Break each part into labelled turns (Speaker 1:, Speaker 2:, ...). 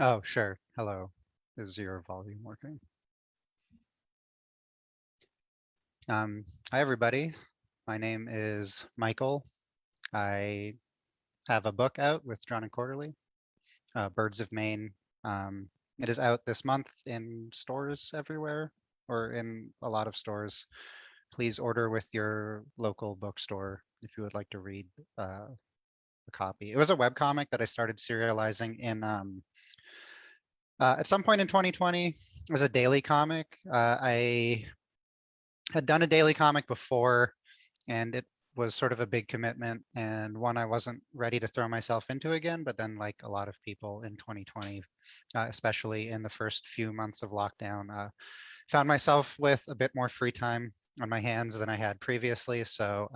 Speaker 1: Oh, sure. Hello. Is your volume working? Hi, everybody. My name is Michael. I have a book out with Drawn and Quarterly, Birds of Maine. Um, it is out this month in stores everywhere, or in a lot of stores. Please order with your local bookstore if you would like to read a copy. It was a webcomic that I started serializing in at some point in 2020 as a daily comic. I had done a daily comic before, and it was sort of a big commitment and one I wasn't ready to throw myself into again. But then, like a lot of people in 2020, especially in the first few months of lockdown, found myself with a bit more free time on my hands than I had previously. So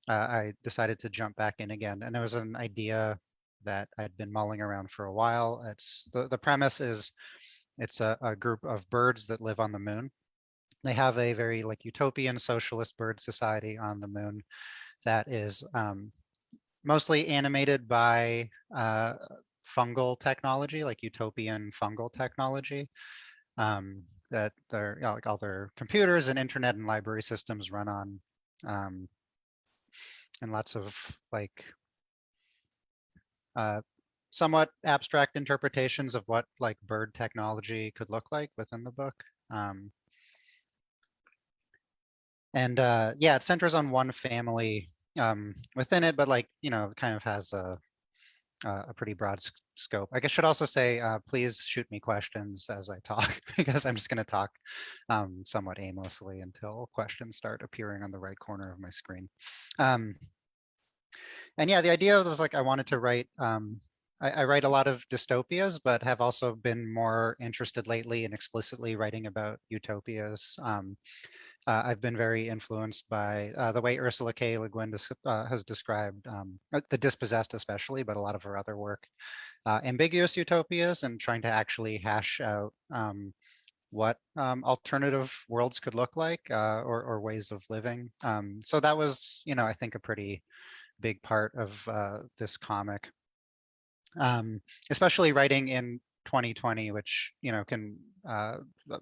Speaker 1: I decided to jump back in again. And it was an idea that I'd been mulling around for a while. It's the premise is it's a group of birds that live on the moon. They have a very like utopian socialist bird society on the moon that is mostly animated by fungal technology, like utopian fungal technology. That their like all their computers and internet and library systems run on, um, and lots of like uh, somewhat abstract interpretations of what like bird technology could look like within the book. Um, and yeah, it centers on one family within it, but like kind of has a pretty broad scope. I guess should also say, please shoot me questions as I talk because I'm just going to talk somewhat aimlessly until questions start appearing on the right corner of my screen. Um, and yeah, the idea was like I wanted to write. I write a lot of dystopias, but have also been more interested lately in explicitly writing about utopias. I've been very influenced by the way Ursula K. Le Guin has described The Dispossessed especially, but a lot of her other work, ambiguous utopias and trying to actually hash out what alternative worlds could look like, or ways of living. So that was, I think a pretty big part of this comic, especially writing in 2020, which, can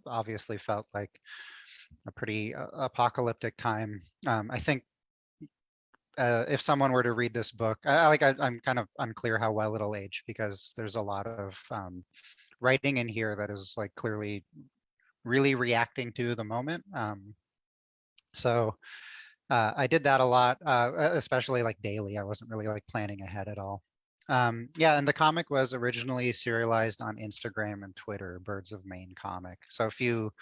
Speaker 1: obviously felt like a pretty apocalyptic time. I think if someone were to read this book, I'm kind of unclear how well it'll age because there's a lot of writing in here that is like clearly really reacting to the moment. So I did that a lot, especially like daily. I wasn't really like planning ahead at all. Yeah, and the comic was originally serialized on Instagram and Twitter, Birds of Maine comic. So if you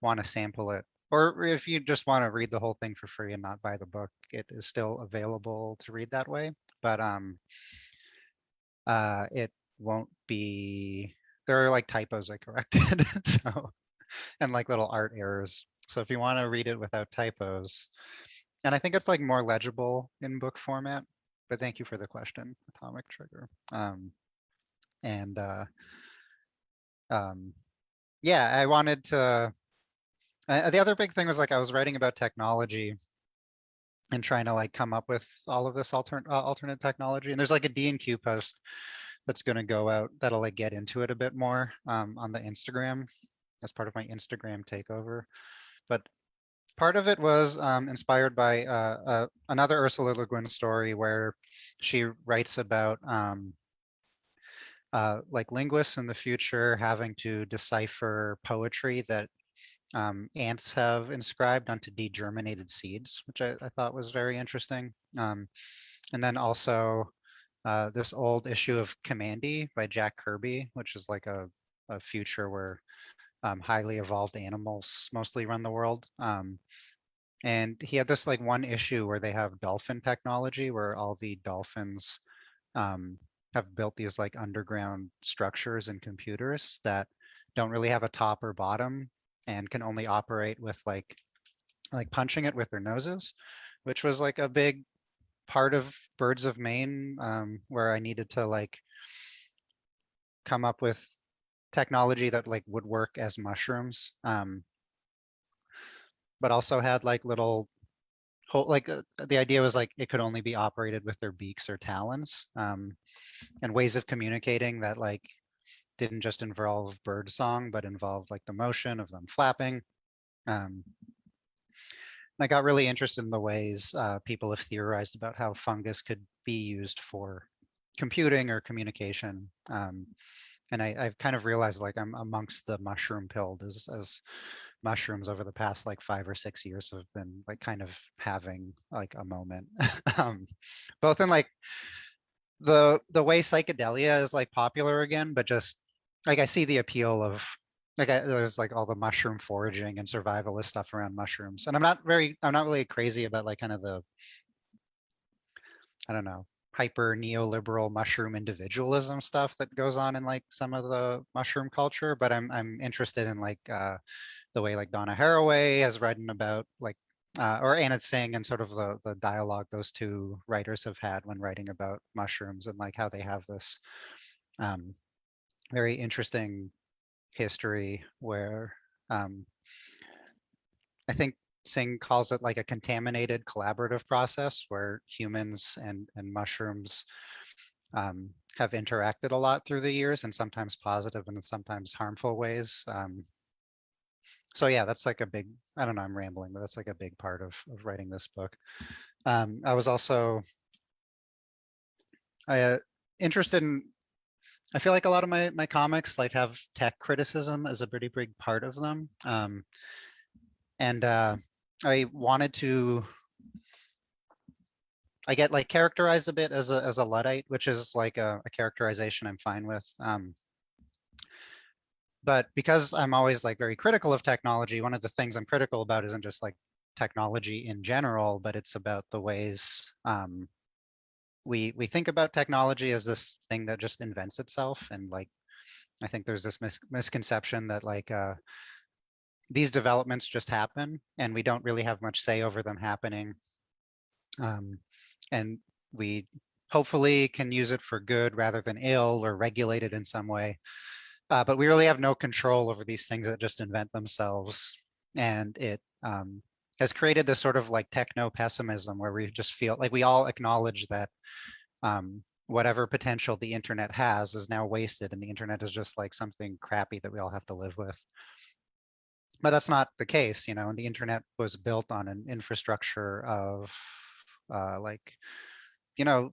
Speaker 1: want to sample it, or if you just want to read the whole thing for free and not buy the book, it is still available to read that way. But it won't be. There are like typos I corrected, so and like little art errors. So if you want to read it without typos, and I think it's like more legible in book format. But thank you for the question, Atomic Trigger. And um, yeah, I wanted to. The other big thing was like I was writing about technology and trying to like come up with all of this alternate technology. And there's like a D&Q post that's going to go out that'll like get into it a bit more on the Instagram as part of my Instagram takeover. But part of it was inspired by another Ursula Le Guin story where she writes about like linguists in the future having to decipher poetry that ants have inscribed onto degerminated seeds, which I thought was very interesting. And then also this old issue of Commandy by Jack Kirby, which is like a future where highly evolved animals mostly run the world. And he had this like one issue where they have dolphin technology where all the dolphins um, have built these like underground structures and computers that don't really have a top or bottom and can only operate with like punching it with their noses, which was like a big part of Birds of Maine, where I needed to like come up with technology that like would work as mushrooms, but also had like little whole like the idea was like it could only be operated with their beaks or talons, and ways of communicating that like didn't just involve bird song, but involved like the motion of them flapping. I got really interested in the ways people have theorized about how fungus could be used for computing or communication. And I've kind of realized like I'm amongst the mushroom pilled as mushrooms over the past like 5 or 6 years have been like kind of having like a moment, both in like the way psychedelia is like popular again, but just like I see the appeal of like there's like all the mushroom foraging and survivalist stuff around mushrooms, and I'm not really crazy about like kind of the, I don't know, hyper neoliberal mushroom individualism stuff that goes on in like some of the mushroom culture, but I'm interested in like the way like Donna Haraway has written about like or Anna Tsing, and sort of the dialogue those two writers have had when writing about mushrooms, and like how they have this um, very interesting history where I think Singh calls it like a contaminated collaborative process where humans and mushrooms have interacted a lot through the years, and sometimes positive and sometimes harmful ways. So yeah, that's like a big, I don't know, I'm rambling, but that's like a big part of writing this book. I was also interested in, I feel like a lot of my comics like have tech criticism as a pretty big part of them. And I wanted to, I get like characterized a bit as a Luddite, which is like a characterization I'm fine with. But because I'm always like very critical of technology, one of the things I'm critical about isn't just like technology in general, but it's about the ways we think about technology as this thing that just invents itself. And like I think there's this misconception that like these developments just happen and we don't really have much say over them happening. And we hopefully can use it for good rather than ill, or regulate it in some way. But we really have no control over these things that just invent themselves. And it has created this sort of like techno pessimism where we just feel like we all acknowledge that whatever potential the internet has is now wasted, and the internet is just like something crappy that we all have to live with. But that's not the case, you know, and the internet was built on an infrastructure of like, you know,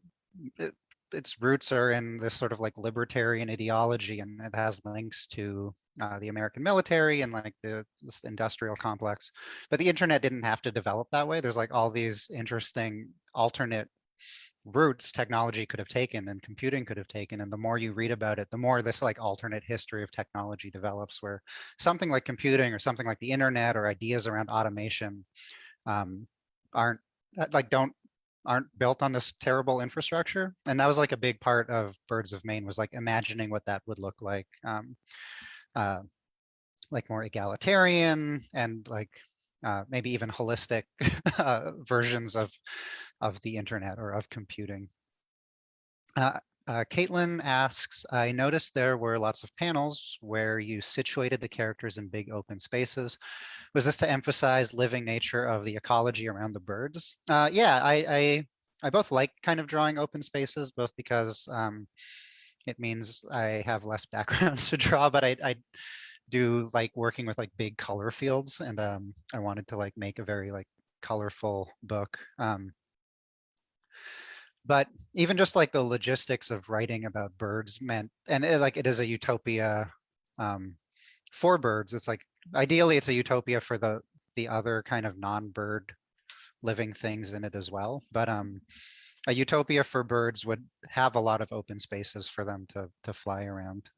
Speaker 1: it, its roots are in this sort of like libertarian ideology, and it has links to the American military and like this industrial complex. But the internet didn't have to develop that way. There's like all these interesting alternate routes technology could have taken and computing could have taken, and the more you read about it, the more this like alternate history of technology develops, where something like computing or something like the internet or ideas around automation um, aren't like don't aren't built on this terrible infrastructure. And that was like a big part of Birds of Maine, was like imagining what that would look uh, like more egalitarian and like maybe even holistic versions of the internet or of computing. Caitlin asks, I noticed there were lots of panels where you situated the characters in big open spaces. Was this to emphasize living nature of the ecology around the birds? Yeah, I both like kind of drawing open spaces, both because it means I have less backgrounds to draw, but I do like working with like big color fields, and I wanted to like make a very like colorful book. But even just like the logistics of writing about birds meant, and like it is a utopia for birds. It's like ideally it's a utopia for the other kind of non-bird living things in it as well. But a utopia for birds would have a lot of open spaces for them to fly around.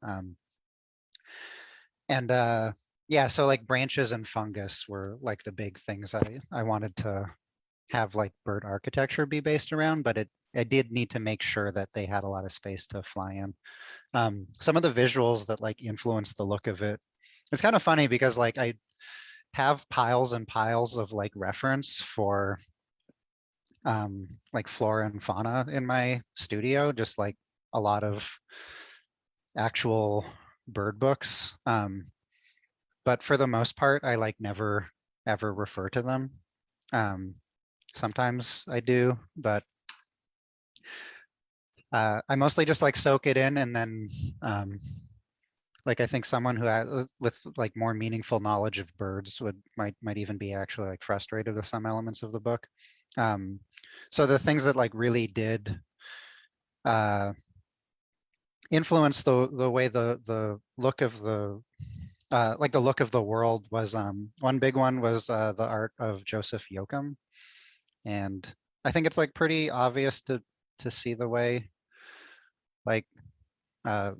Speaker 1: And yeah, so like branches and fungus were like the big things I wanted to have like bird architecture be based around, but I did need to make sure that they had a lot of space to fly in. Some of the visuals that like influenced the look of it, it's kind of funny because like I have piles and piles of like reference for like flora and fauna in my studio, just like a lot of actual bird books. But for the most part, I like never ever refer to them. Um, Sometimes I do, but I mostly just like soak it in, and then like I think someone who with like more meaningful knowledge of birds might even be actually like frustrated with some elements of the book. Um, so the things that like really did uh, influence the way the look of the like the look of the world was one big one was the art of Joseph Yoakum, and I think it's like pretty obvious to see the way like uh,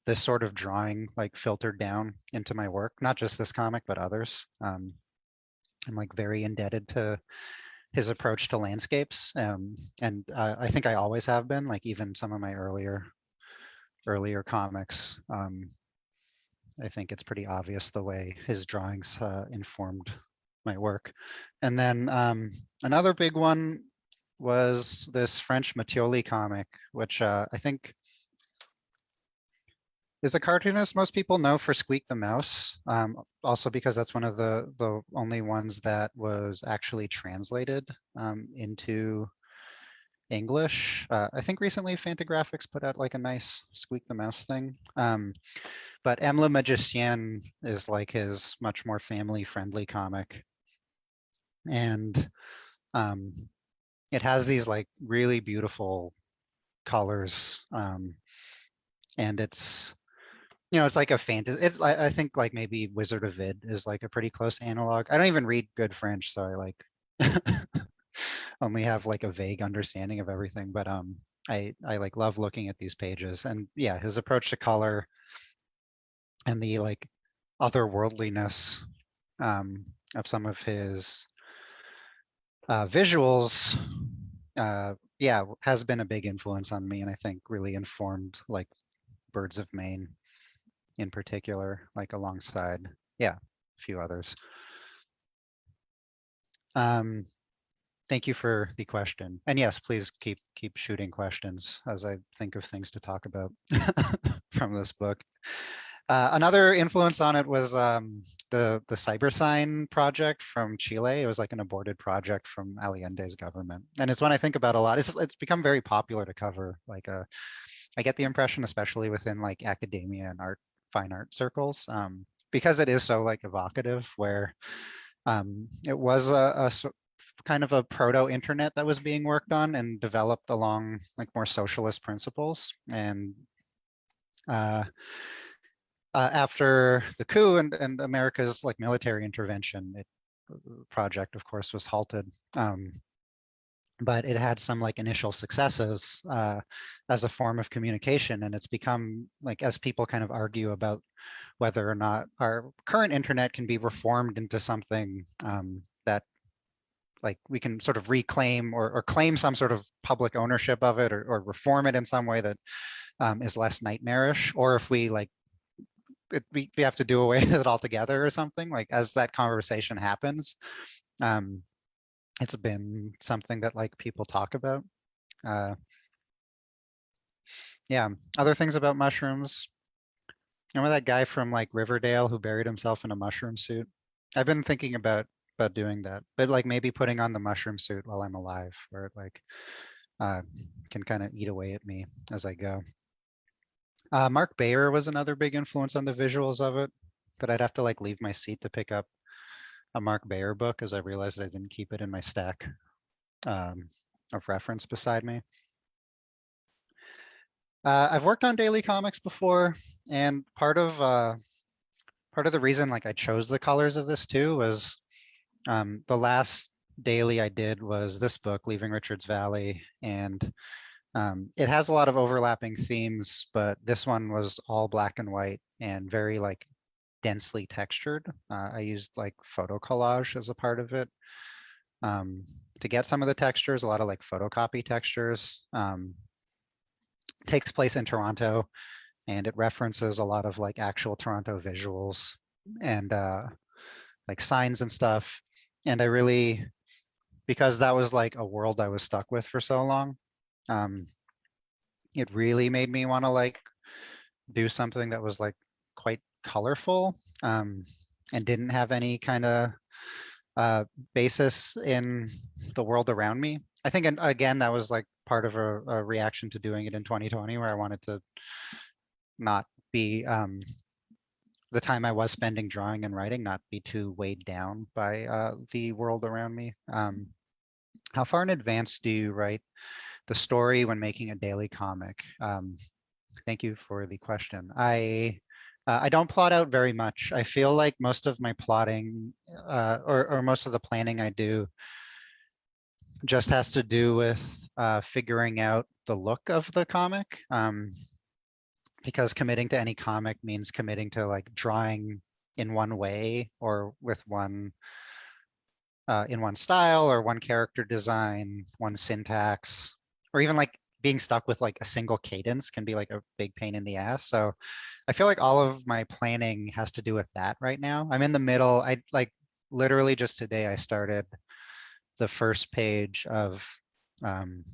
Speaker 1: this sort of drawing like filtered down into my work, not just this comic but others. I'm like very indebted to his approach to landscapes, and I think I always have been. Like even some of my earlier comics, I think it's pretty obvious the way his drawings informed my work. And then another big one was this French Mattioli comic, which I think is a cartoonist most people know for Squeak the Mouse. Also because that's one of the only ones that was actually translated into English. I think recently Fantagraphics put out like a nice Squeak the Mouse thing. But M. Le Magicien is like his much more family friendly comic. And um, it has these like really beautiful colors. And it's, you know, it's like a fantasy. It's, I think like maybe Wizard of Id is like a pretty close analog. I don't even read good French, so I like only have like a vague understanding of everything. But I like love looking at these pages. And yeah, his approach to color and the like otherworldliness of some of his visuals, yeah, has been a big influence on me, and I think really informed like Birds of Maine in particular, like alongside, yeah, a few others. Um, Thank you for the question, and yes, please keep shooting questions as I think of things to talk about from this book. Another influence on it was the CyberSign project from Chile. It was like an aborted project from Allende's government, and it's one I think about a lot. It's become very popular to cover. Like, I get the impression, especially within like academia and fine art circles, because it is so like evocative. Where it was kind of a proto-internet that was being worked on and developed along like more socialist principles, and uh, after the coup and America's like military intervention, project, of course, was halted. But it had some like initial successes as a form of communication, and it's become like, as people kind of argue about whether or not our current internet can be reformed into something that like we can sort of reclaim or claim some sort of public ownership of it, or reform it in some way that is less nightmarish, or if we like we have to do away with it altogether or something. Like as that conversation happens, um, it's been something that like people talk about. Uh, yeah, other things about mushrooms. Remember that guy from like Riverdale who buried himself in a mushroom suit? I've been thinking about doing that, but like maybe putting on the mushroom suit while I'm alive, where it like uh, can kind of eat away at me as I go. Mark Bayer was another big influence on the visuals of it, but I'd have to like leave my seat to pick up a Mark Bayer book, as I realized I didn't keep it in my stack um, of reference beside me. I've worked on daily comics before, and part of the reason like I chose the colors of this too was the last daily I did was this book, Leaving Richards Valley, and it has a lot of overlapping themes, but this one was all black and white and very like densely textured. I used like photo collage as a part of it to get some of the textures, a lot of like photocopy textures. Takes place in Toronto, and it references a lot of like actual Toronto visuals and like signs and stuff. And I really, because that was like a world I was stuck with for so long, um, it really made me want to like do something that was like quite colorful and didn't have any kind of uh, basis in the world around me. I think, and again, that was like part of a reaction to doing it in 2020, where I wanted to not be the time I was spending drawing and writing not be too weighed down by the world around me. How far in advance do you write the story when making a daily comic? Thank you for the question. I don't plot out very much. I feel like most of my plotting or most of the planning I do just has to do with figuring out the look of the comic. Because committing to any comic means committing to like drawing in one way or with one in one style or one character design, one syntax, or even like being stuck with like a single cadence can be like a big pain in the ass. So I feel like all of my planning has to do with that right now. I'm in the middle. I like literally just today I started the first page of um,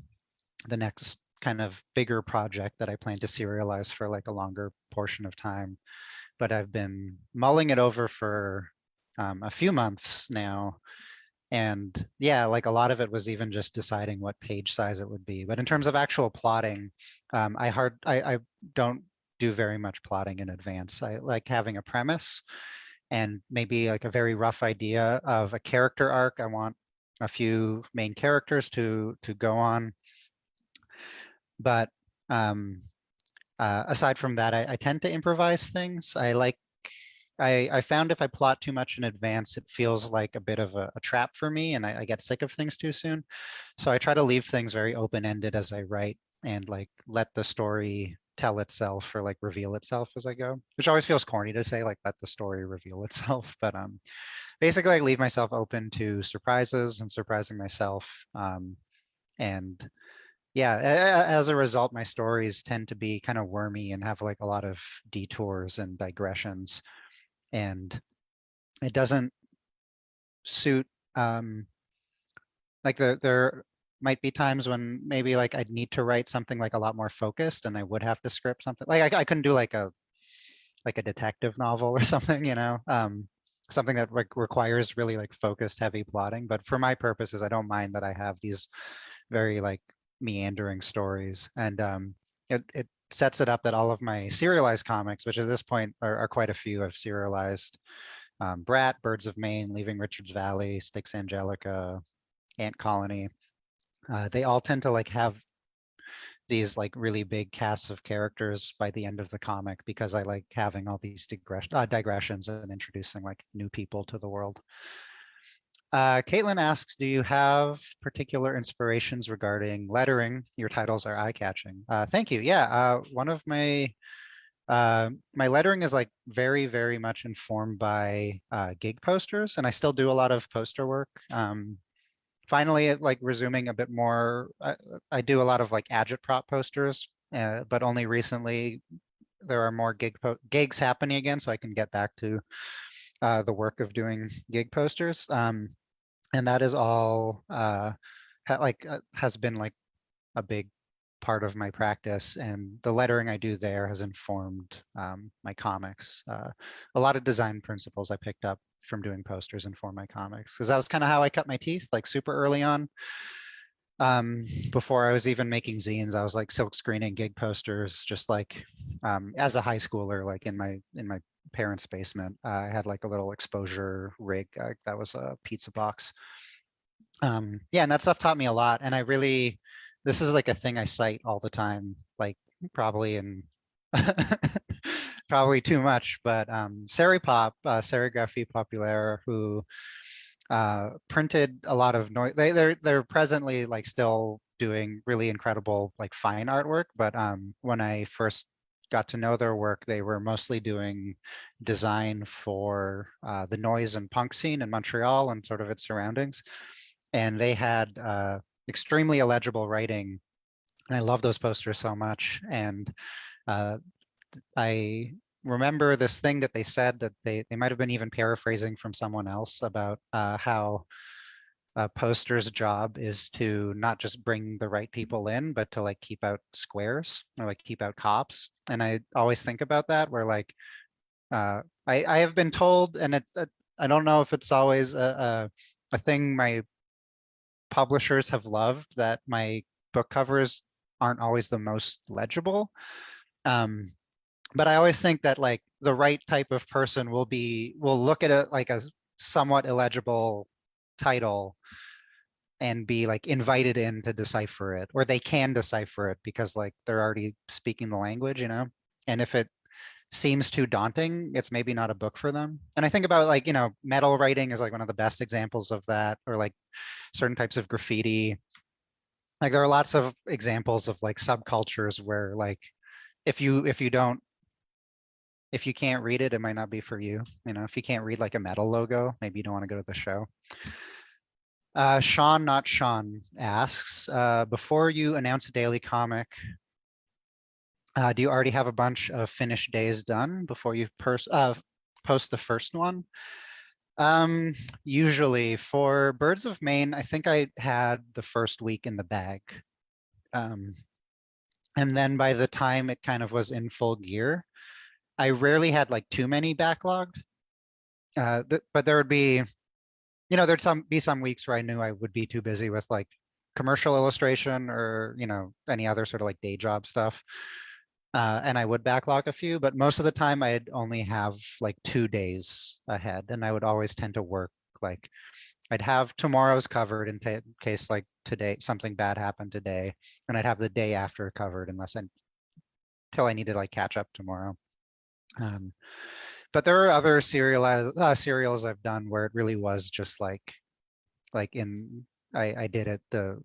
Speaker 1: the next kind of bigger project that I plan to serialize for like a longer portion of time. But I've been mulling it over for a few months now. And yeah, like a lot of it was even just deciding what page size it would be. But in terms of actual plotting, I don't do very much plotting in advance. I like having a premise and maybe like a very rough idea of a character arc. I want a few main characters to go on. But aside from that, I tend to improvise things. I found if I plot too much in advance, it feels like a bit of a trap for me and I get sick of things too soon. So I try to leave things very open-ended as I write and like let the story tell itself or like reveal itself as I go, which always feels corny to say, like let the story reveal itself. But basically I leave myself open to surprises and surprising myself. And yeah, as a result, my stories tend to be kind of wormy and have like a lot of detours and digressions. And it doesn't suit like there might be times when maybe like I'd need to write something like a lot more focused and I would have to script something. Like I couldn't do like a detective novel or something, you know, something that requires really like focused, heavy plotting. But for my purposes, I don't mind that I have these very like meandering stories, and it sets it up that all of my serialized comics, which at this point are quite a few, I've serialized Brat, Birds of Maine, Leaving Richards Valley, Styx Angelica, Ant Colony. They all tend to like have these like really big casts of characters by the end of the comic because I like having all these digressions and introducing like new people to the world. Caitlin asks, do you have particular inspirations regarding lettering? Your titles are eye-catching. Thank you. Yeah, one of my lettering is like very, very much informed by gig posters, and I still do a lot of poster work. Finally, like resuming a bit more, I do a lot of like agitprop posters, but only recently there are more gigs happening again, so I can get back to the work of doing gig posters. And that is all has been like a big part of my practice, and the lettering I do there has informed my comics. A lot of design principles I picked up from doing posters inform my comics because that was kind of how I cut my teeth, like super early on. Before I was even making zines, I was like silk screening gig posters, just like as a high schooler, like in my parents' basement. I had like a little exposure rig that was a pizza box. Yeah, and that stuff taught me a lot. And this is like a thing I cite all the time, like probably in probably too much, but Seripop, Serigraphie Populaire, who printed a lot of noise. They're presently like still doing really incredible like fine artwork, but when I first got to know their work, they were mostly doing design for the noise and punk scene in Montreal and sort of its surroundings. And they had extremely illegible writing. And I love those posters so much. And uh, I remember this thing that they said that they might have been even paraphrasing from someone else about how a poster's job is to not just bring the right people in, but to like keep out squares or like keep out cops. And I always think about that where like I have been told, and I don't know if it's always a thing my publishers have loved, that my book covers aren't always the most legible. Um, But I always think that like the right type of person will look at it like a somewhat illegible title and be like invited in to decipher it, or they can decipher it because like they're already speaking the language, you know? And if it seems too daunting, it's maybe not a book for them. And I think about like, you know, metal writing is like one of the best examples of that, or like certain types of graffiti. Like there are lots of examples of like subcultures where like if you can't read it, it might not be for you. You know, if you can't read like a metal logo, maybe you don't want to go to the show. Sean, not Sean, asks, before you announce a daily comic, do you already have a bunch of finished days done before you post the first one? Um, Usually for Birds of Maine, I think I had the first week in the bag. Um, and then by the time it kind of was in full gear, I rarely had like too many backlogged. But there would be, you know, be some weeks where I knew I would be too busy with like commercial illustration or, you know, any other sort of like day job stuff. And I would backlog a few, but most of the time I'd only have like 2 days ahead, and I would always tend to work like I'd have tomorrow's covered in case like today something bad happened today, and I'd have the day after covered until I needed like catch up tomorrow. Um, but there are other serials I've done where it really was just like in I did it the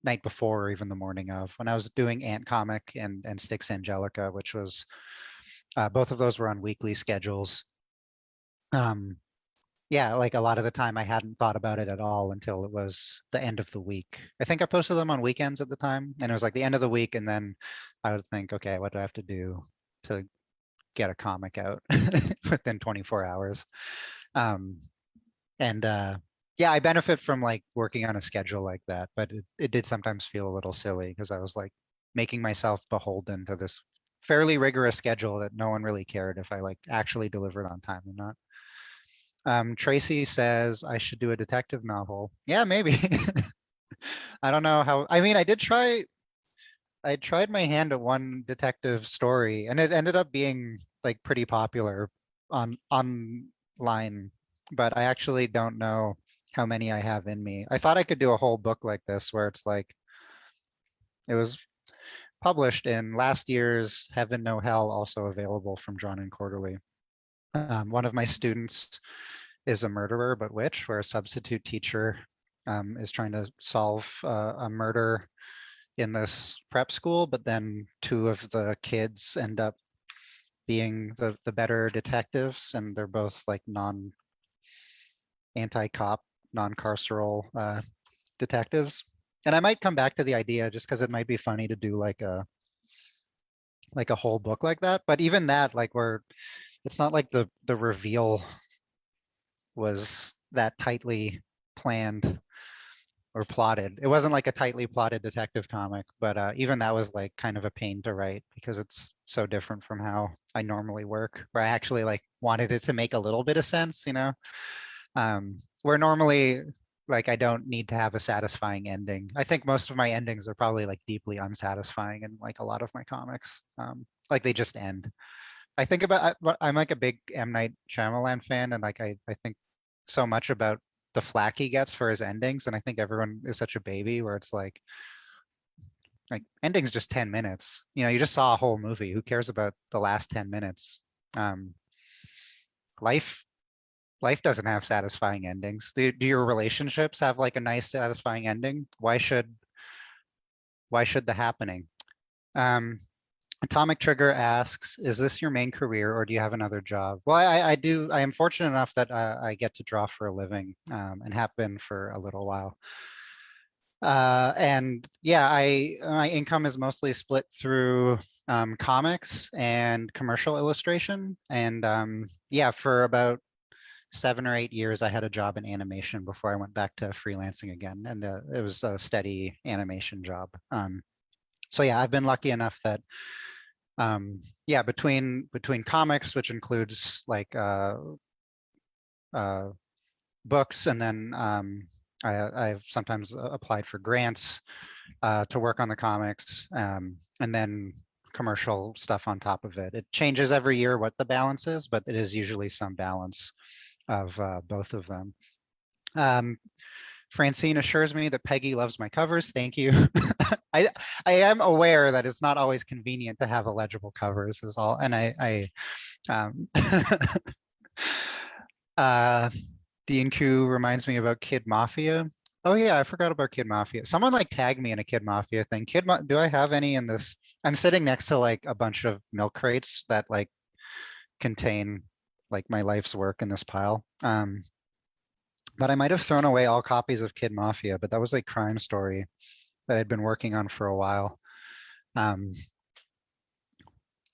Speaker 1: night before or even the morning of, when I was doing Ant Comic and Styx Angelica, which was both of those were on weekly schedules. Um, yeah, like a lot of the time I hadn't thought about it at all until it was the end of the week. I think I posted them on weekends at the time, and it was like the end of the week, and then I would think, okay, what do I have to do to get a comic out within 24 hours? Um, and yeah, I benefit from like working on a schedule like that, but it did sometimes feel a little silly because I was like making myself beholden to this fairly rigorous schedule that no one really cared if I like actually delivered on time or not. Tracy says I should do a detective novel. Yeah, maybe. I don't know how. I mean, I tried my hand at one detective story, and it ended up being like pretty popular online, but I actually don't know how many I have in me. I thought I could do a whole book like this where it's like it was published in last year's Heaven No Hell, also available from Drawn and Quarterly. One of my students is a murderer, but which, where a substitute teacher is trying to solve a murder in this prep school, but then two of the kids end up being the better detectives, and they're both like anti-cop, non-carceral detectives. And I might come back to the idea just because it might be funny to do like a whole book like that. But even that, like where it's not like the reveal was that tightly planned or plotted. It wasn't like a tightly plotted detective comic, but even that was like kind of a pain to write because it's so different from how I normally work, where I actually like wanted it to make a little bit of sense, you know, where normally like I don't need to have a satisfying ending. I think most of my endings are probably like deeply unsatisfying in like a lot of my comics. Like they just end. I think about I'm like a big M. Night Shyamalan fan, and like I think so much about the flack he gets for his endings, and I think everyone is such a baby where it's like endings just 10 minutes. You know, you just saw a whole movie. Who cares about the last 10 minutes? Um, life life doesn't have satisfying endings. Do your relationships have like a nice satisfying ending? Why should the happening? Um, Atomic Trigger asks, is this your main career or do you have another job? Well, I do. I am fortunate enough that I get to draw for a living and have been for a little while. And yeah, my income is mostly split through comics and commercial illustration. And yeah, for about 7 or 8 years, I had a job in animation before I went back to freelancing again, and it was a steady animation job. So yeah, I've been lucky enough that yeah, between comics, which includes like uh, books, and then I've sometimes applied for grants to work on the comics, and then commercial stuff on top of it. It changes every year what the balance is, but it is usually some balance of both of them. Francine assures me that Peggy loves my covers. Thank you. I am aware that it's not always convenient to have illegible covers is all. And I DNQ reminds me about Kid Mafia. Oh yeah, I forgot about Kid Mafia. Someone like tagged me in a Kid Mafia thing. Do I have any in this? I'm sitting next to like a bunch of milk crates that like contain like my life's work in this pile. But I might have thrown away all copies of Kid Mafia, but that was like Crime Story that I'd been working on for a while.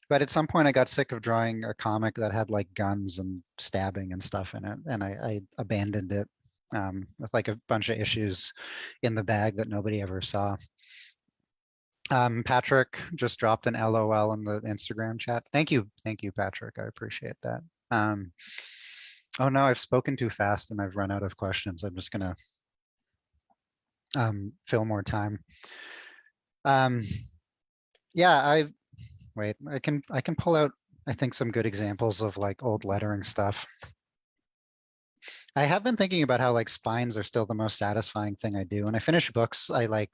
Speaker 1: But at some point I got sick of drawing a comic that had like guns and stabbing and stuff in it, and I abandoned it with like a bunch of issues in the bag that nobody ever saw. Patrick just dropped an LOL in the Instagram chat. Thank you, Patrick. I appreciate that. Oh no, I've spoken too fast and I've run out of questions. I'm just gonna fill more time. Yeah, wait, I can pull out, I think, some good examples of like old lettering stuff. I have been thinking about how like spines are still the most satisfying thing I do. When I finish books, I like,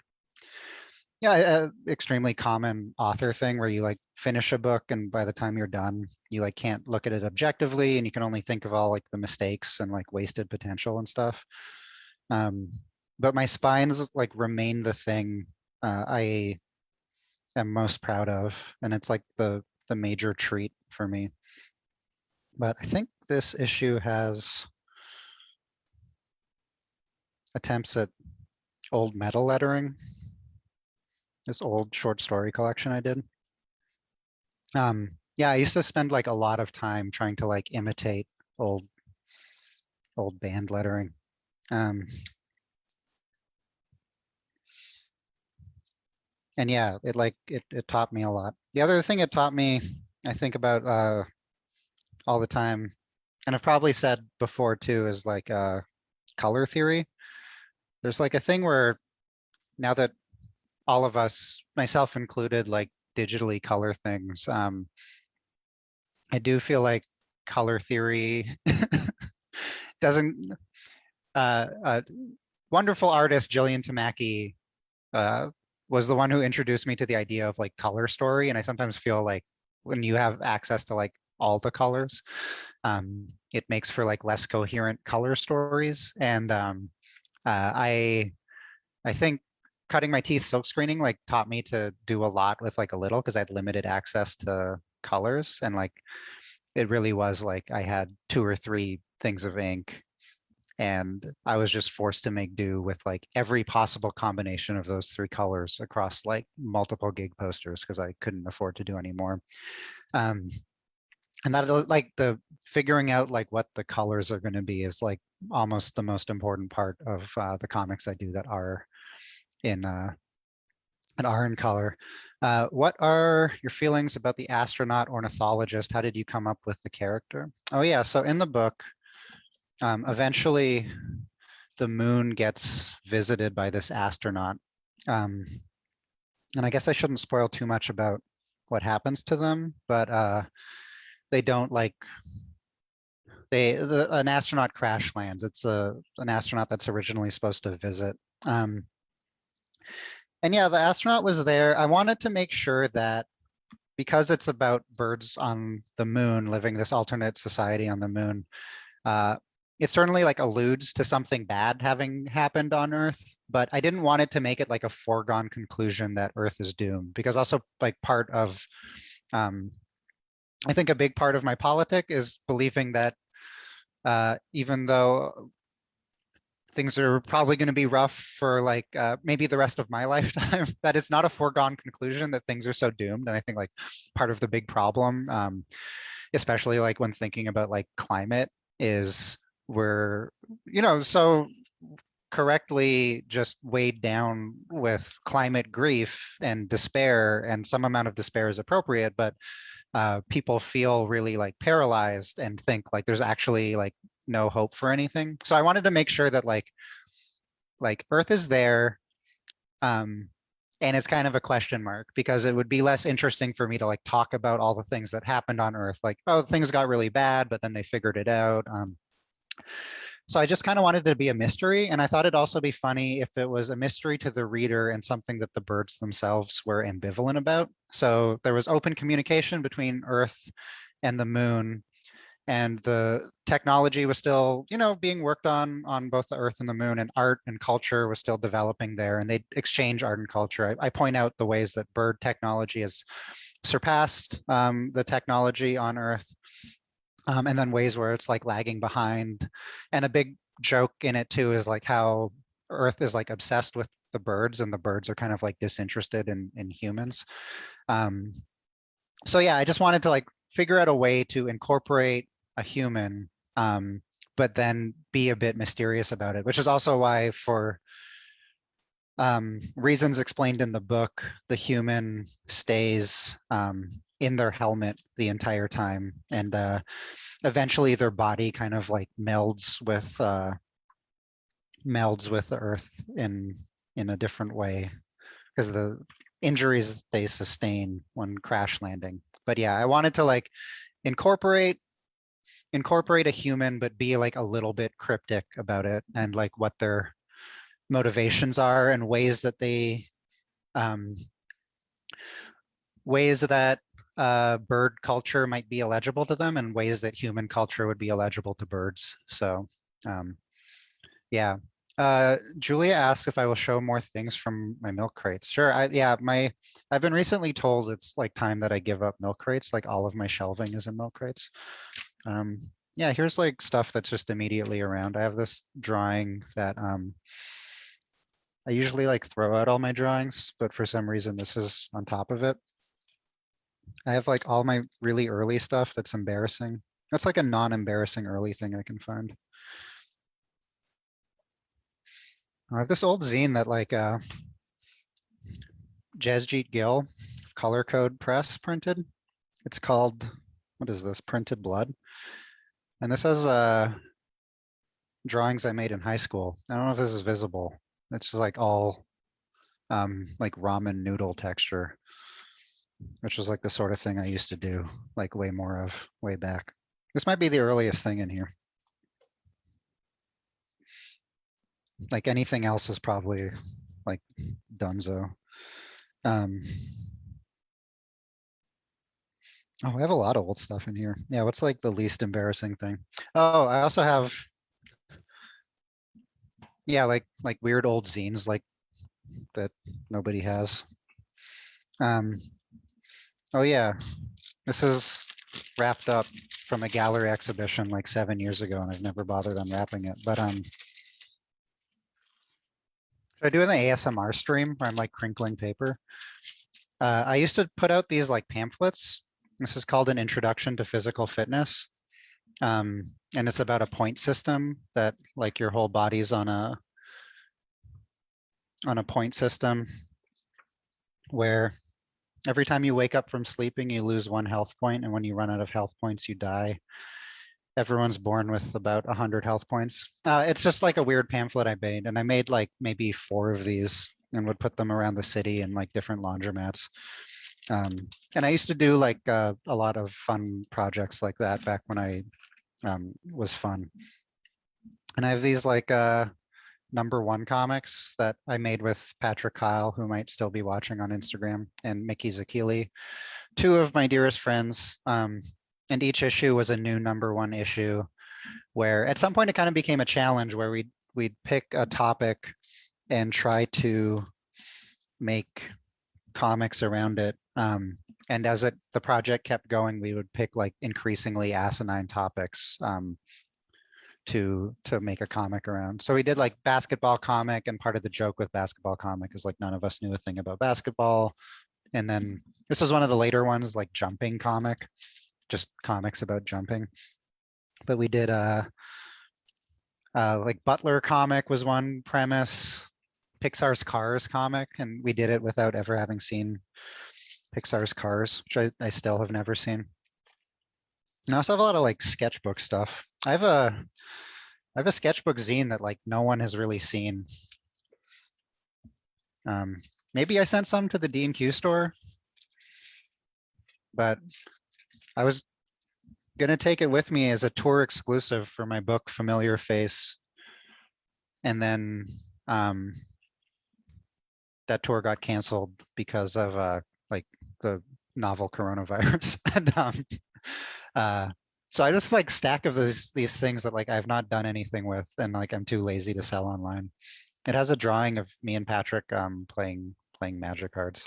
Speaker 1: yeah, extremely common author thing where you like finish a book and by the time you're done, you like can't look at it objectively and you can only think of all like the mistakes and like wasted potential and stuff. But my spines like remain the thing I am most proud of, and it's like the major treat for me. But I think this issue has attempts at old metal lettering. This old short story collection I did. Yeah, I used to spend like a lot of time trying to like imitate old band lettering. And yeah, it taught me a lot. The other thing it taught me, I think about all the time, and I've probably said before too, is like color theory. There's like a thing where now that all of us, myself included, like digitally color things, I do feel like color theory doesn't. Wonderful artist Jillian Tamaki was the one who introduced me to the idea of like color story, and I sometimes feel like when you have access to like all the colors, it makes for like less coherent color stories. And I think cutting my teeth silk screening like taught me to do a lot with like a little because I had limited access to colors, and like it really was like I had 2 or 3 things of ink and I was just forced to make do with like every possible combination of those 3 colors across like multiple gig posters because I couldn't afford to do any more. And that like the figuring out like what the colors are going to be is like almost the most important part of the comics I do that are in color. What are your feelings about the astronaut ornithologist? How did you come up with the character? Oh yeah, so in the book, eventually the moon gets visited by this astronaut. And I guess I shouldn't spoil too much about what happens to them, but they don't like, an astronaut crash lands. It's an astronaut that's originally supposed to visit. And yeah, the astronaut was there. I wanted to make sure that because it's about birds on the moon living this alternate society on the moon, it certainly like alludes to something bad having happened on Earth, but I didn't want it to make it like a foregone conclusion that Earth is doomed, because also like part of, I think a big part of my politic is believing that even though things are probably going to be rough for like maybe the rest of my lifetime, that it's not a foregone conclusion that things are so doomed. And I think like part of the big problem, especially like when thinking about like climate, is we're, so correctly just weighed down with climate grief and despair, and some amount of despair is appropriate, but people feel really like paralyzed and think like there's actually like no hope for anything. So I wanted to make sure that like Earth is there. and it's kind of a question mark because it would be less interesting for me to like talk about all the things that happened on Earth, like, oh, things got really bad, but then they figured it out. So I just kind of wanted it to be a mystery. And I thought it'd also be funny if it was a mystery to the reader and something that the birds themselves were ambivalent about. So there was open communication between Earth and the moon, and the technology was still, being worked on both the Earth and the moon, and art and culture was still developing there, and they exchange art and culture. I point out the ways that bird technology has surpassed the technology on Earth, and then ways where it's like lagging behind. And a big joke in it too is like how Earth is like obsessed with the birds, and the birds are kind of like disinterested in humans. Um, so yeah, I just wanted to like figure out a way to incorporate a human, but then be a bit mysterious about it, which is also why, for reasons explained in the book, the human stays in their helmet the entire time, and eventually their body kind of like melds with the Earth in a different way because the injuries they sustain when crash landing. But yeah, I wanted to like incorporate a human, but be like a little bit cryptic about it, and like what their motivations are, and um, ways that bird culture might be illegible to them, and ways that human culture would be illegible to birds. So yeah. Julia asked if I will show more things from my milk crates. Sure. I've been recently told it's like time that I give up milk crates. Like all of my shelving is in milk crates. Um, yeah, here's like stuff that's just immediately around. I have this drawing that I usually like throw out all my drawings, but for some reason this is on top of it. I have like all my really early stuff that's embarrassing. That's like a non-embarrassing early thing I can find. I have this old zine that like Jasjeet Gill, Color Code Press printed. It's called, what is this? Printed Blood. And this has drawings I made in high school. I don't know if this is visible. It's just like all like ramen noodle texture, which was like the sort of thing I used to do, like way more of way back. This might be the earliest thing in here. Like anything else is probably like Dunzo. Um, oh, I have a lot of old stuff in here. Yeah, what's like the least embarrassing thing? Oh, I also have, yeah, like weird old zines like that nobody has. Um, oh yeah, this is wrapped up from a gallery exhibition like 7 years ago, and I've never bothered unwrapping it. But should I do an ASMR stream where I'm like crinkling paper? I used to put out these like pamphlets. This is called An Introduction to Physical Fitness. And it's about a point system that like your whole body's on a point system where every time you wake up from sleeping, you lose 1 health point, and when you run out of health points, you die. Everyone's born with about 100 health points. It's just like a weird pamphlet I made, and I made like maybe 4 of these and would put them around the city in like different laundromats. And I used to do like a lot of fun projects like that back when I was fun. And I have these like #1 comics that I made with Patrick Kyle, who might still be watching on Instagram, and Mickey Zakili, 2 of my dearest friends. And each issue was a new #1 issue, where at some point it kind of became a challenge where we'd pick a topic and try to make comics around it. And as the project kept going, we would pick like increasingly asinine topics to make a comic around. So we did like basketball comic, and part of the joke with basketball comic is like none of us knew a thing about basketball. And then this is one of the later ones, like jumping comic, just comics about jumping. But we did like Butler comic was one premise, Pixar's Cars comic, and we did it without ever having seen Pixar's Cars, which I still have never seen. And I also have a lot of like sketchbook stuff. I have a sketchbook zine that like no one has really seen. Maybe I sent some to the D&Q store, but I was gonna take it with me as a tour exclusive for my book, Familiar Face. And then um, that tour got canceled because of like the novel coronavirus. And uh, so I just like stack of these things that like I've not done anything with, and like I'm too lazy to sell online. It has a drawing of me and Patrick playing magic cards.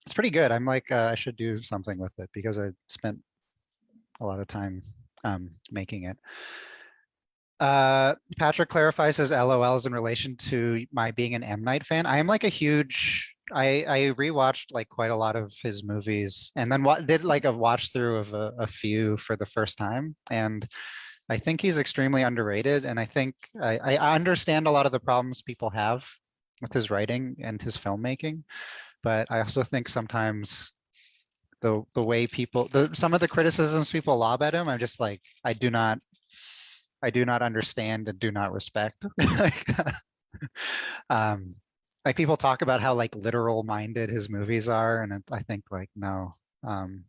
Speaker 1: It's pretty good. I'm like I should do something with it because I spent a lot of time making it. Patrick clarifies his LOLs in relation to my being an M. Night fan. I am like a huge. I rewatched like quite a lot of his movies, and then did like a watch through of a few for the first time. And I think he's extremely underrated. And I think I understand a lot of the problems people have with his writing and his filmmaking, but I also think sometimes the way people some of the criticisms people lob at him, I'm just like I do not understand and do not respect. like, um, like people talk about how like literal minded his movies are, and I think like no, um,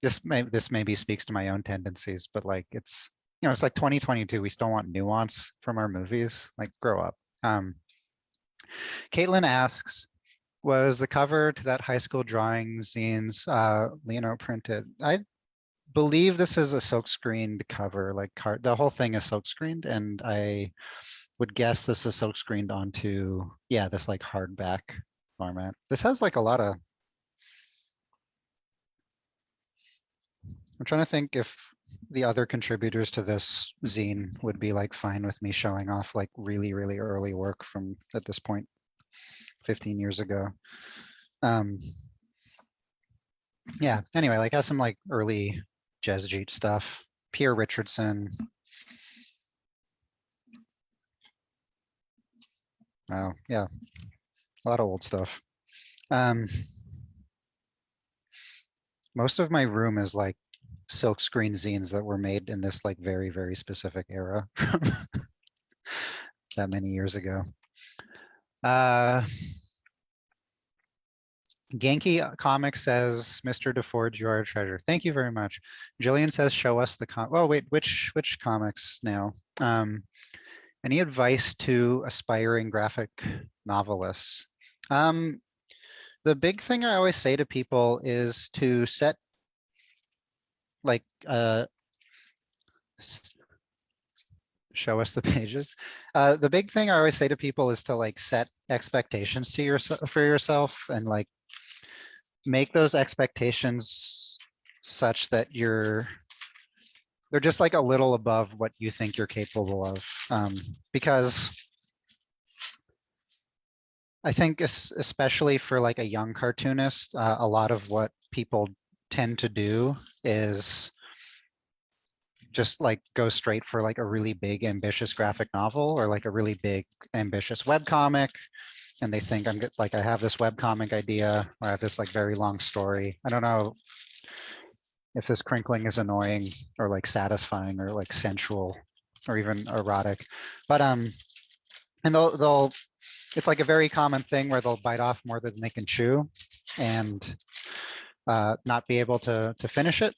Speaker 1: this maybe speaks to my own tendencies, but like it's like 2022. We still want nuance from our movies. Like grow up. Caitlin asks, was the cover to that high school drawing zines Leonardo printed? I believe this is a silk screened cover, like the whole thing is silk screened, and I would guess this is silk screened onto, yeah, this like hardback format. This has like a lot of, I'm trying to think if the other contributors to this zine would be like fine with me showing off like really, really early work from at this point, 15 years ago. Um, yeah, anyway, like has some like early Jesuit stuff. Pierre Richardson. Oh, yeah, a lot of old stuff. Um, most of my room is like silk screen zines that were made in this like very, very specific era that many years ago. Genki Comics says, Mr. DeForge, you are a treasure. Thank you very much. Jillian says, show us the oh wait, which comics now? Any advice to aspiring graphic novelists? The big thing I always say to people is to set like show us the pages. The big thing I always say to people is to like set expectations to yourself for yourself, and like make those expectations such that they're just like a little above what you think you're capable of. Because I think especially for like a young cartoonist, a lot of what people tend to do is just like go straight for like a really big ambitious graphic novel or like a really big ambitious web comic, and they think I'm good, like I have this web comic idea or I have this like very long story. I don't know if this crinkling is annoying or like satisfying or like sensual or even erotic, but and they'll it's like a very common thing where they'll bite off more than they can chew and not be able to finish it.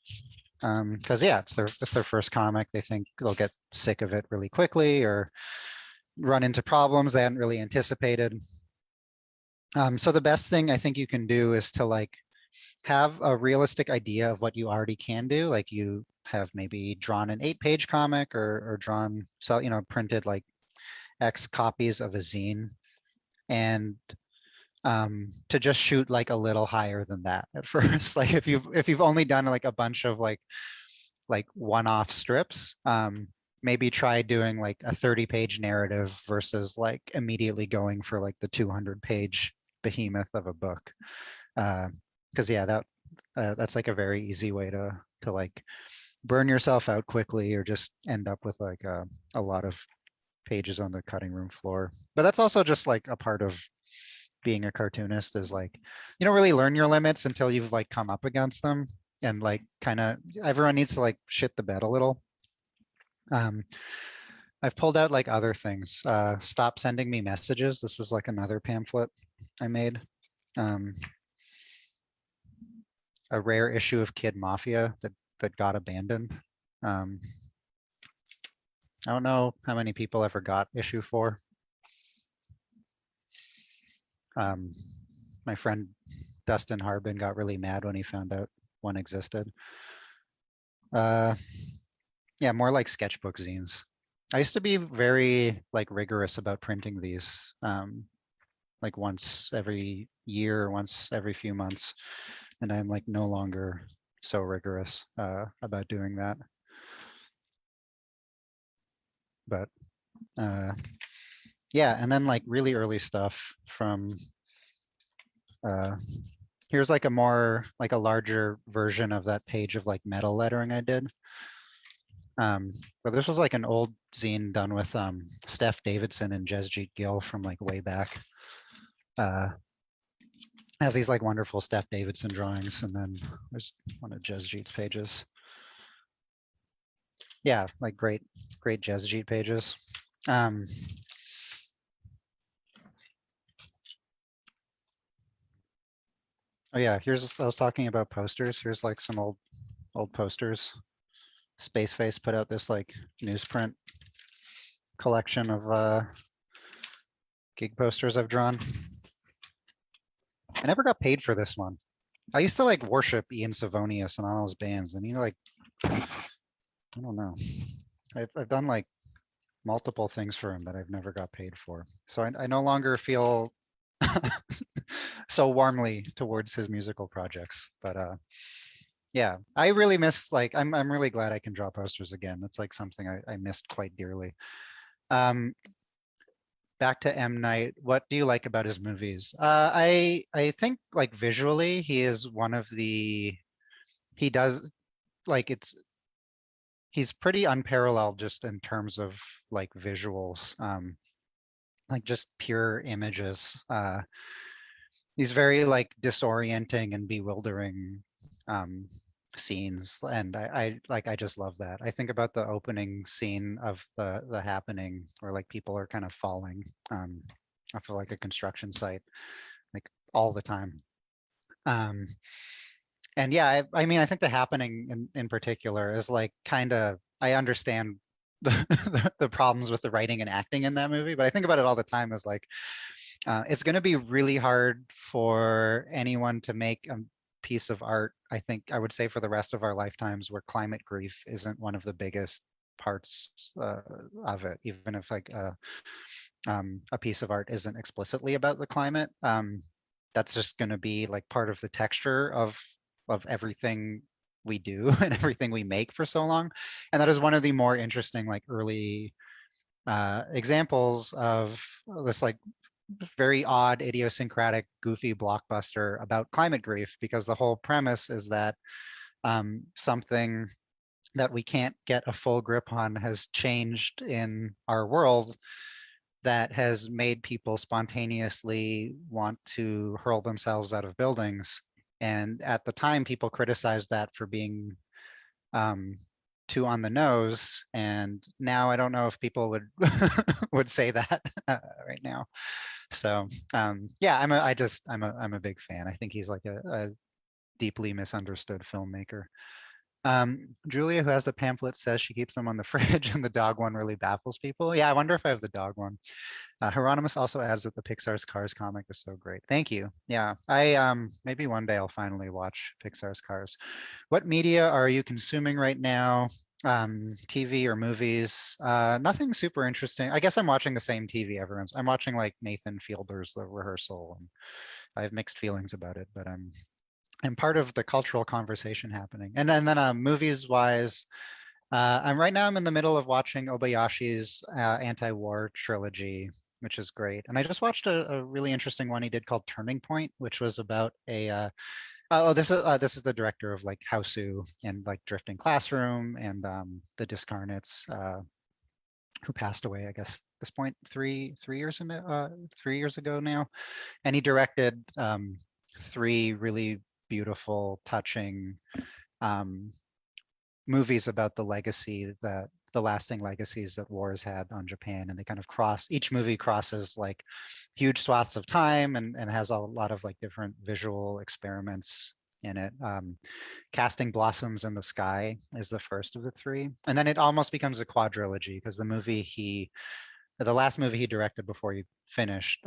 Speaker 1: Because yeah, it's their first comic. They think they'll get sick of it really quickly or run into problems they hadn't really anticipated. So the best thing I think you can do is to like have a realistic idea of what you already can do. Like you have maybe drawn an 8-page comic or drawn, so printed like X copies of a zine, and to just shoot like a little higher than that at first. Like if you've only done like a bunch of like one-off strips, maybe try doing like a 30-page narrative versus like immediately going for like the 200-page behemoth of a book. Because yeah, that's like a very easy way to like burn yourself out quickly or just end up with like a lot of pages on the cutting room floor. But that's also just like a part of being a cartoonist, is like you don't really learn your limits until you've like come up against them, and like kind of everyone needs to like shit the bed a little. I've pulled out like other things. Stop Sending Me Messages. This was like another pamphlet I made. Um, a rare issue of Kid Mafia that got abandoned. Um, I don't know how many people ever got issue 4. Um, my friend Dustin Harbin got really mad when he found out one existed. Uh, yeah, more like sketchbook zines. I used to be very like rigorous about printing these, like once every year, once every few months, and I'm like no longer so rigorous about doing that. But yeah, and then like really early stuff from uh, here's like a more like a larger version of that page of like metal lettering I did. But this was like an old zine done with Steph Davidson and Jesjeet Gill from like way back. Has these like wonderful Steph Davidson drawings, and then there's one of Jesjeet's pages. Yeah, like great Jesjeet pages. Um, oh yeah, here's I was talking about posters. Here's like some old posters. Spaceface put out this like newsprint collection of gig posters I've drawn. I never got paid for this one. I used to like worship Ian Savonius and all his bands, and he like I don't know. I've done like multiple things for him that I've never got paid for. So I no longer feel so warmly towards his musical projects. But yeah, I really miss like I'm really glad I can draw posters again. That's like something I missed quite dearly. Um, back to M. Night. What do you like about his movies? I think like visually he is one of the he does like he's pretty unparalleled just in terms of like visuals. Like just pure images. These very like disorienting and bewildering um, scenes, and I just love that. I think about the opening scene of the happening, where like people are kind of falling off of like a construction site, like all the time. Um, and yeah, I mean, I think the happening in particular is like kind of I understand the problems with the writing and acting in that movie, but I think about it all the time as like it's going to be really hard for anyone to make a piece of art, I think I would say for the rest of our lifetimes, where climate grief isn't one of the biggest parts of it, even if like a piece of art isn't explicitly about the climate. That's just going to be like part of the texture of everything we do and everything we make for so long. And that is one of the more interesting like early examples of this like very odd, idiosyncratic, goofy blockbuster about climate grief, because the whole premise is that something that we can't get a full grip on has changed in our world that has made people spontaneously want to hurl themselves out of buildings. And at the time, people criticized that for being um, too on the nose. And now I don't know if people would would say that right now. So yeah, I'm a big fan. I think he's like a deeply misunderstood filmmaker. Julia, who has the pamphlet, says she keeps them on the fridge, and the dog one really baffles people. Yeah, I wonder if I have the dog one. Hieronymus also adds that the Pixar's Cars comic is so great. Thank you. Yeah, I maybe one day I'll finally watch Pixar's Cars. What media are you consuming right now? TV or movies? Nothing super interesting. I guess I'm watching the same TV everyone's. I'm watching like Nathan Fielder's The Rehearsal, and I have mixed feelings about it, but I'm part of the cultural conversation happening. And then movies wise, I'm in the middle of watching Obayashi's anti-war trilogy, which is great. And I just watched a really interesting one he did called Turning Point, which was about a this is the director of like Hausu and like Drifting Classroom and the Discarnates, who passed away, I guess, at this point 3 years ago now. And he directed three really beautiful, touching um, movies about the legacy that the lasting legacies that wars had on Japan, and they kind of each movie crosses like huge swaths of time and has a lot of like different visual experiments in it. Casting Blossoms in the Sky is the first of the three, and then it almost becomes a quadrilogy because the last movie he directed before he finished,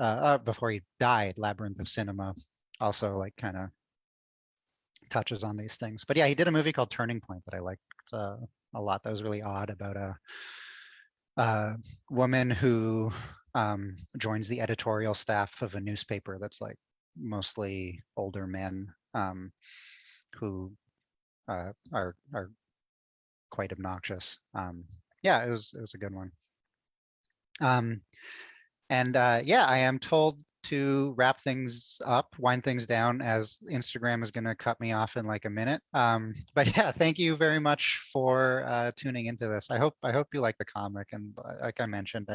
Speaker 1: before he died, Labyrinth of Cinema, also like kind of touches on these things. But yeah, he did a movie called Turning Point that I liked a lot. That was really odd, about a woman who joins the editorial staff of a newspaper that's like mostly older men who are quite obnoxious. Yeah, it was a good one. Um, And yeah, I am told to wrap things up, wind things down, as Instagram is going to cut me off in like a minute. But yeah, thank you very much for tuning into this. I hope you like the comic, and like I mentioned,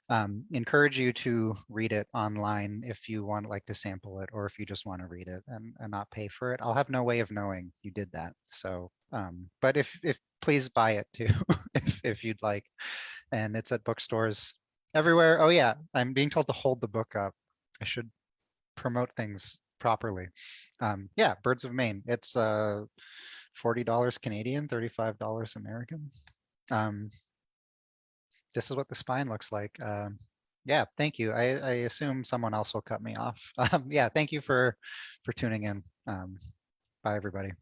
Speaker 1: I encourage you to read it online if you want like to sample it, or if you just want to read it and not pay for it. I'll have no way of knowing you did that. So, but if please buy it too, if you'd like, and it's at bookstores everywhere. Oh yeah, I'm being told to hold the book up. I should promote things properly. Yeah, Birds of Maine. It's $40 Canadian, $35 American. Um, this is what the spine looks like. Yeah, thank you. I assume someone else will cut me off. Yeah, thank you for tuning in. Bye everybody.